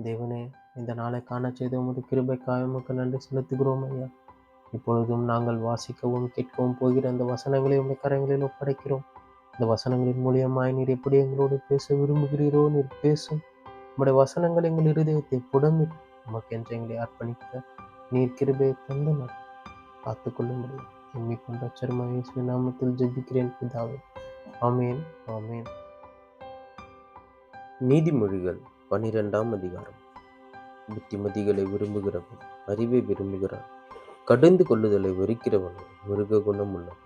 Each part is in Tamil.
தேவனே, இந்த நாளை காணச் செய்த உமது கிருபைக்காக உமக்கு நன்றி செலுத்துகிறோம் ஐயா. இப்பொழுதும் நாங்கள் வாசிக்கவும் கேட்கவும் போகிற அந்த வசனங்களை உம்முடைய கரங்களில் ஒப்படைக்கிறோம். இந்த வசனங்களின் மூலியமாய் நீர் எப்படி எங்களோடு பேச விரும்புகிறீரோ நீர் பேசும். உம்முடைய வசனங்கள் எங்கள் இருதயத்தை புடமிட்டு உமக்கென்று எங்களை அர்ப்பணிக்க நீர் கிருபையை தந்து காத்துக்கொள்ளும்படி எண்ணிக்கொண்ட ரட்சகருமாகிய இயேசுவின் நாமத்தில் ஜெபிக்கிறேன் பிதாவே. ஆமென், ஆமென். நீதிமொழிகள் 12ஆம் அதிகாரம். புத்திமதிகளை விரும்புகிறவன் அறிவை விரும்புகிறான். கடிந்து கொள்ளுதலை வெறுக்கிறவன் மிருக குணம் உள்ளவன்.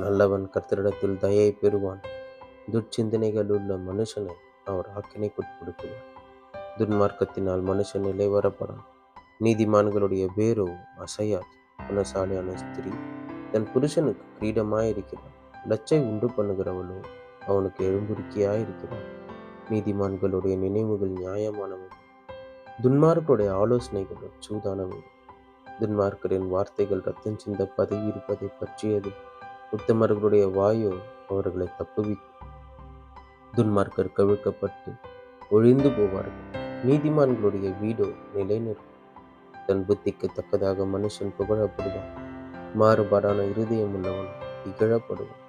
நல்லவன் கர்த்தரிடத்தில் தயை பெறுவான். துர்ச்சிந்தனைகள் உள்ள மனுஷனை அவர் ஆக்கினைக்குட்படுத்துவார். துன்மார்க்கத்தினால் மனுஷன் நிலைவரப்படான். நீதிமான்களுடைய வேரோ அசையாது. குணசாலியான ஸ்திரீ தன் புருஷனுக்கு கிரீடமாயிருக்கிறார். லச்சை உண்டு பண்ணுகிறவளோ அவனுக்கு எழும்புருக்கியாயிருக்கிறார். நீதிமான்களுடைய நினைவுகள் நியாயமானவை, துன்மார்க்கருடைய ஆலோசனைகள் சூதானவை. துன்மார்க்கரின் வார்த்தைகள் ரத்தம் சிந்த பதவி இருப்பதை பற்றியது. உத்தமர்களுடைய வாயோ அவர்களை தப்புவிக்கும். துன்மார்க்கர் கவிழ்க்கப்பட்டு ஒழிந்து போவார்கள். நீதிமான்களுடைய வீடோ நிலை நிற்கும். தன் புத்திக்கு தக்கதாக மனுஷன் புகழப்படுவான். மாறுபாடான இருதயம் உள்ளவன் இகழப்படுவான்.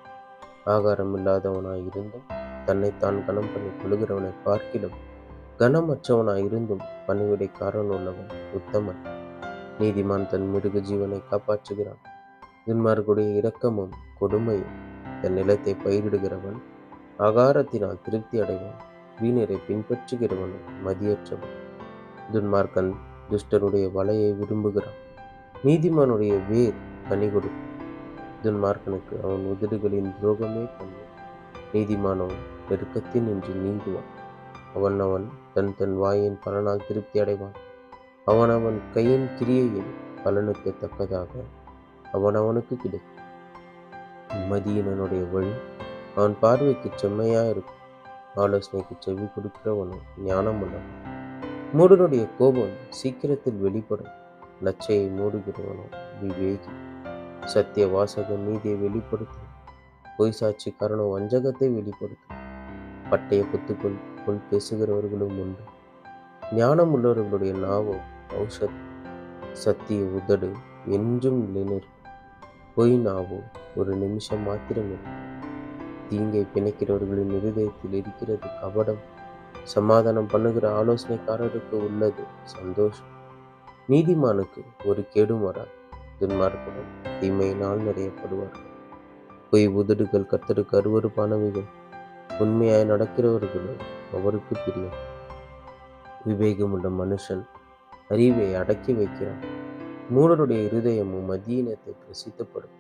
ஆகாரம் இல்லாதவனாய் இருந்தும் தன்னைத்தான் கனம் பண்ணி கொள்கிறவனை பார்க்கிலும் கனமற்றவனாயிருந்தும் பணிவிடைக்காரன் உள்ளவன் உத்தமன். நீதிமான் தன் மிருக ஜீவனை காப்பாற்றுகிறான். துன்மார்க்குடைய இரக்கமும் கொடுமையும். தன் நிலத்தை பயிரிடுகிறவன் ஆகாரத்தினால் திருப்தி அடைவான். வீணரை பின்பற்றுகிறவனும் மதியற்றவன். துன்மார்க்கன் துஷ்டருடைய வலையை விரும்புகிறான். நீதிமானுடைய வேர் கனி கொடுக்கும். துன்மார்க்கனுக்கு அவன் உதடுகளின் துரோகமே பண்ணு. நீதிமானோ நெருக்கத்தின் நின்று நீங்குவான். அவன் தன் வாயின் பலனால் திருப்தி அடைவான். அவன் கையின் கிரியையின் பலனுக்கு தக்கதாக அவனுக்கு கிடைக்கும். மதியினனுடைய வழி அவன் பார்வைக்கு செம்மையாயிருக்கும். ஆலோசனைக்கு செவி கொடுக்கிறவனும் ஞானம் உள்ளவன். மூடனுடைய கோபம் சீக்கிரத்தில் வெளிப்படும். லச்சையை மூடுகிறவனும் விவேகி. சத்திய வாசகன் நீதியை வெளிப்படுத்தும். பொய் சாட்சிக்காரனோ வஞ்சகத்தை வெளிப்படுத்தும். பட்டய குத்துக்குள் பேசுகிறவர்களும் உண்டு. ஞானம் உள்ளவர்களுடைய நாவோ ஔஷதம். சத்திய உதடு என்றும் நிலைநிற்கும். பொய் நாவோ ஒரு நிமிஷம் மாத்திரம் இருக்கும். தீங்கை பிணைக்கிறவர்களின் இருதயத்தில் இருக்கிறது கபடம். சமாதானம் பண்ணுகிற ஆலோசனைக்காரருக்கு உள்ளது சந்தோஷம். நீதிமானுக்கு ஒரு கேடும் வராது. துன்மார்க்கரும் தீமையினால் நிறையப்படுவார்கள். பொய் உதடுகள் கர்த்தருக்கு அருவருப்பானவைகள். உண்மையாய் நடக்கிறவர்களும் அவருக்கு பிரியம். விவேகமுள்ள மனுஷன் அறிவை அடக்கி வைக்கிறான். மூடருடைய இருதயமும் மதியினத்தை பிரசித்தப்படும்.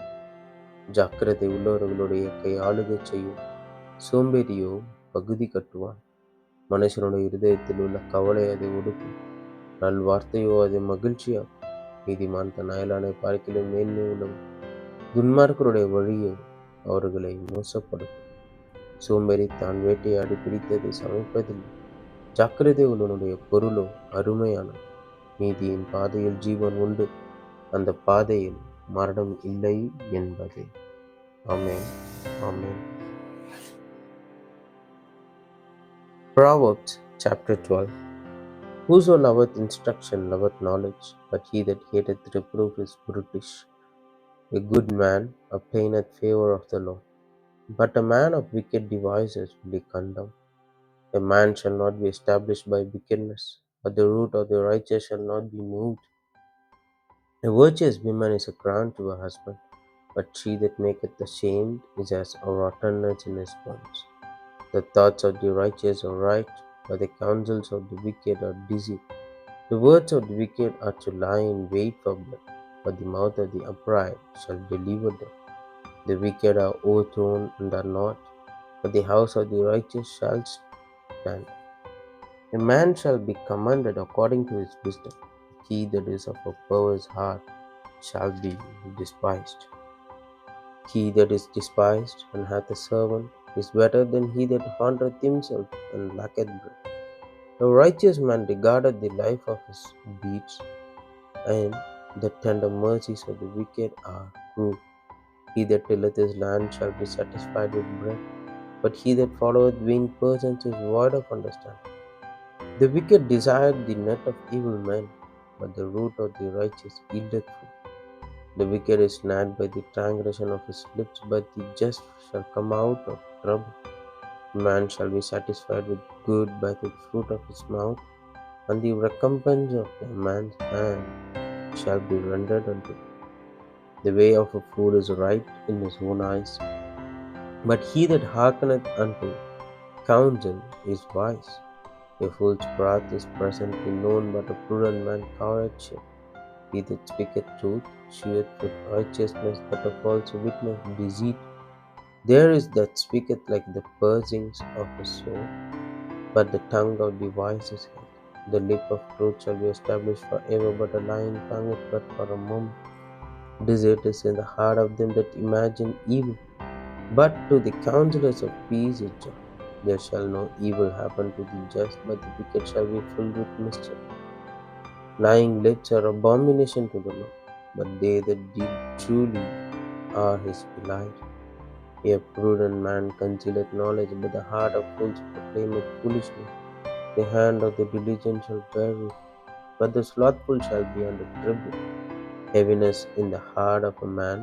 ஜாக்கிரதை உள்ளவர்களுடைய கை ஆளுகை செய்யும். சோம்பேறியோ பகுதி கட்டுவான். மனுஷனுடைய இருதயத்தில் உள்ள கவலை அதை ஒடுக்கும். நல்வார்த்தையோ அதை மகிழ்ச்சியாகும். நீதிமான் தன் அயலானை பார்க்கிலும் மேன்மை உள்ளவன். துன்மார்க்கருடைய வழியோ அவர்களை மோசப்படுத்தும். சோம்பேறி தான் வேட்டையாடி பிடித்ததை சமைப்பதில்லை. ஜாக்கிரதை உள்ளவனுடைய பொருளோ அருமையான. நீதியின் பாதையில் ஜீவன் உண்டு, அந்த பாதையில் மரணம் இல்லை என்பதே. ஆமென், ஆமென். Proverbs chapter 12. Whoso loveth instruction loveth knowledge, but he that hateth reproof is brutish. A good man obtaineth favor of the Lord, but a man of wicked devices will he condemn. A man shall not be established by wickedness, but the root of the righteous shall not be moved. A virtuous woman is a crown to her husband, but she that maketh ashamed is as a rotten nut in his bones. The thoughts of the righteous are right, but the counsels of the wicked are deceit. The words of the wicked are to lie in wait for blood, but the mouth of the upright shall deliver them. The wicked are overthrown and are not, but the house of the righteous shall stand. A man shall be commended according to his wisdom. He that is of a perverse heart shall be despised. He that is despised and hath a servant is better than he that haunteth himself and lacketh bread. The righteous man regardeth the life of his deeds, and the tender mercies of the wicked are cruel. He that tilleth his land shall be satisfied with bread, but he that followeth vain persons is void of understanding. The wicked desired the net of evil men, but the root of the righteous yieldeth fruit. The wicked is snared by the transgression of his lips, but the just shall come out of trouble. Man shall be satisfied with good by the fruit of his mouth, and the recompense of a man's hand shall be rendered unto him. The way of a fool is right in his own eyes, but he that hearkeneth unto counsel is wise. A fool's wrath is presently known, but a prudent man covereth shame. He that speaketh truth sheweth with righteousness, but a false witness deceit. There is that speaketh like the pursings of a sword, but the tongue of the wise is health. The lip of truth shall be established for ever, but a lying tongue is but for a moment. Desert is in the heart of them that imagine evil, but to the counselors of peace is joy. There shall no evil happen to the just, but the wicked shall be filled with mischief. Lying lips are abomination to the Lord, but they that deal truly are his delight. A prudent man concealeth knowledge, but the heart of fools proclaimeth foolishness. The hand of the diligent shall bear it, but the slothful shall be under tribute. Heaviness in the heart of a man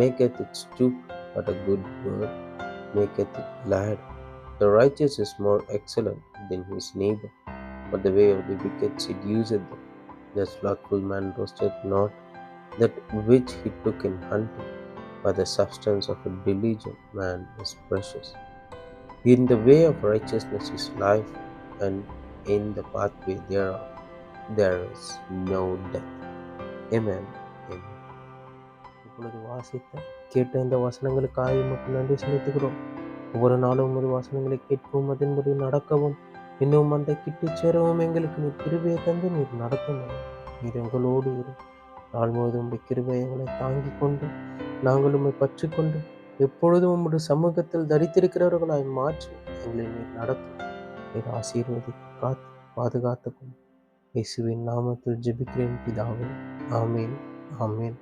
maketh it stoop, but a good word maketh it glad. The righteous is more excellent than his neighbor, but the way of the wicked seduceth them. The slothful man roasteth not that which he took in hunting, but the substance of a diligent man is precious. In the way of righteousness is life, and in the pathway thereof there is no death. Amen. Amen. இப்பொழுது வாசித்த கேட்ட இந்த வசனங்களுக்காக உமக்கு நன்றி செலுத்துகிறோம். ஒவ்வொரு நாளும் உமது வசனங்களை கேட்கவும் அதன்படி நடக்கவும் இன்னும் அந்த கிட்டு சேரவும் எங்களுக்கு நீர் கிருபையை தந்து நீர் நடத்தும். நீர் எங்களோடு இரு. நாள் முழுவதும் உடைய கிருபை எங்களை தாங்கி கொண்டு நாங்கள் உண்மை பற்றி கொண்டு எப்பொழுதும் உம்முடைய சமூகத்தில் தரித்திருக்கிறவர்களாய் மாற்றி எங்களை நீர் நடத்தும். நீர் ஆசீர்வதி காத்து பாதுகாத்துக்கும் இயேசுவின் நாமத்தில் ஜெபிக்கிறேன் பிதாவே. ஆமேன். ஆமேன்.